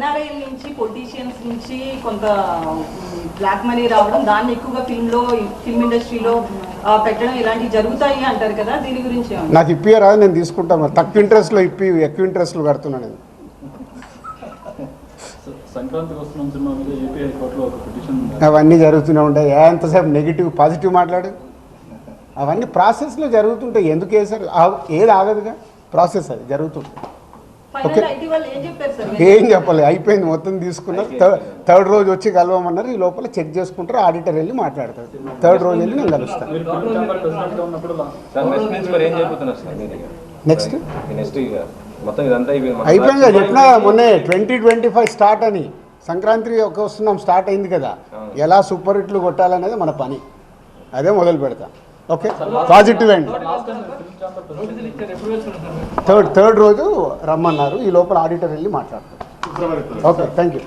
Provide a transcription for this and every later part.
ఎన్ఆర్ఐల నుంచి పొలిటీషియన్స్ నుంచి కొంత బ్లాక్ మనీ రావడం, దాన్ని ఎక్కువగా ఫిల్మ్ ఇండస్ట్రీలో పెట్టడం ఇలాంటివి జరుగుతాయి అంటారు కదా, దీని గురించి నాకు ఇప్పియరా నేను తీసుకుంటాను. మరి తక్కువ ఇంట్రెస్ట్లో ఇప్పి ఎక్కువ ఇంట్రెస్ట్లో కడుతున్నాను నేను. అవన్నీ జరుగుతూనే ఉంటాయి. ఎంతసేపు నెగిటివ్ పాజిటివ్ మాట్లాడు, అవన్నీ ప్రాసెస్లో జరుగుతుంటాయి. ఎందుకు వేసారు, ఏది ఆగదుగా, ప్రాసెస్ అది జరుగుతుంది. ఓకే, ఏం చెప్పాలి, అయిపోయింది, మొత్తం తీసుకున్నారు. థర్డ్ రోజు వచ్చి కలవమన్నారు. ఈ లోపల చెక్ చేసుకుంటారు, ఆడిటర్ వెళ్ళి మాట్లాడతారు. థర్డ్ రోజు వెళ్ళి నేను కలుస్తాను. నెక్స్ట్ అయిపోయింది కదా, చెప్పినా మొన్నే 2025 స్టార్ట్ అని. సంక్రాంతి వస్తున్నాం, స్టార్ట్ అయింది కదా. ఎలా సూపర్ హిట్లు కొట్టాలనేది మన పని, అదే మొదలు పెడతా. ఓకే, పాజిటివ్ అండి. థర్డ్ రోజు రమ్మన్నారు. ఈ లోపల ఆడిటర్ వెళ్ళి మాట్లాడతారు. Okay, thank you.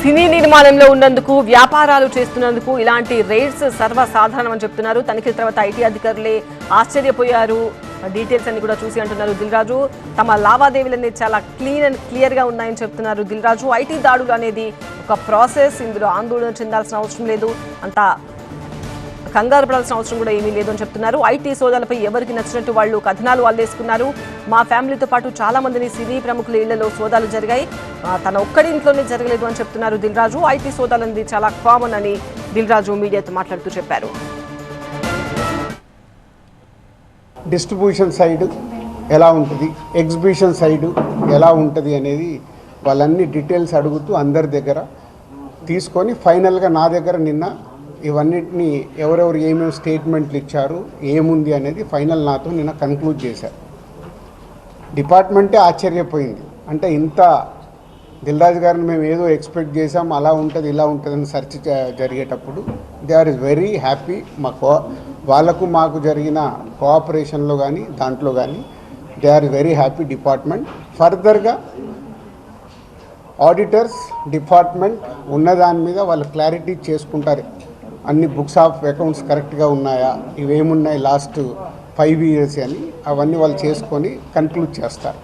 సినీ నిర్మాణంలో ఉన్నందుకు, వ్యాపారాలు చేస్తున్నందుకు ఇలాంటి రేట్స్ సర్వసాధారణమని చెప్తున్నారు. తనిఖీల తర్వాత ఐటీ అధికారులే ఆశ్చర్యపోయారు. డీటెయిల్స్ అన్ని కూడా చూసి అంటున్నారు దిల్ రాజు. తమ లావాదేవీలన్నీ చాలా క్లీన్ అండ్ క్లియర్గా ఉన్నాయని చెప్తున్నారు దిల్ రాజు. ఐటీ దాడులు అనేది ఒక ప్రాసెస్, ఇందులో ఆందోళన చెందాల్సిన అవసరం లేదు, అంత కంగారు పడాల్సిన అవసరం కూడా ఏమీ లేదని చెప్తున్నారు. ఐటీ సోదాలపై ఎవరికి నచ్చినట్టు వాళ్ళు కథనాలు అల్లేసుకున్నారు. మా ఫ్యామిలీతో పాటు చాలా మందిని సినీ ప్రముఖుల ఇళ్లలో సోదాలు జరిగాయి, తన ఒక్కడి ఇంట్లోనే జరగలేదు అని చెప్తున్నారు దిల్ రాజు. ఐటీ సోదాలు అనేది చాలా కామన్ అని దిల్ రాజు మీడియాతో మాట్లాడుతూ చెప్పారు. డిస్ట్రిబ్యూషన్ సైడ్ ఎలా ఉంటుంది, ఎగ్జిబిషన్ సైడు ఎలా ఉంటుంది అనేది వాళ్ళన్ని డీటెయిల్స్ అడుగుతూ అందరి దగ్గర తీసుకొని ఫైనల్గా నా దగ్గర నిన్న ఇవన్నిటిని ఎవరెవరు ఏమేమి స్టేట్మెంట్లు ఇచ్చారు, ఏముంది అనేది ఫైనల్ నాతో నిన్న కన్క్లూడ్ చేశారు. డిపార్ట్మెంటే ఆశ్చర్యపోయింది. అంటే ఇంత దిల్రాజు గారిని మేము ఏదో ఎక్స్పెక్ట్ చేసాం, అలా ఉంటుంది ఇలా ఉంటుందని సెర్చ్ జరిగేటప్పుడు దే ఆర్ వెరీ హ్యాపీ. వాళ్ళకు మాకు జరిగిన కోఆపరేషన్లో కానీ దాంట్లో కానీ they are very happy department. ఫర్దర్గా ఆడిటర్స్ డిపార్ట్మెంట్ ఉన్నదాని మీద వాళ్ళు క్లారిటీ చేసుకుంటారు. అన్ని బుక్స్ ఆఫ్ అకౌంట్స్ కరెక్ట్గా ఉన్నాయా, ఇవేమున్నాయి లాస్ట్ 5 years అని, అవన్నీ వాళ్ళు చేసుకొని కన్క్లూడ్ చేస్తారు.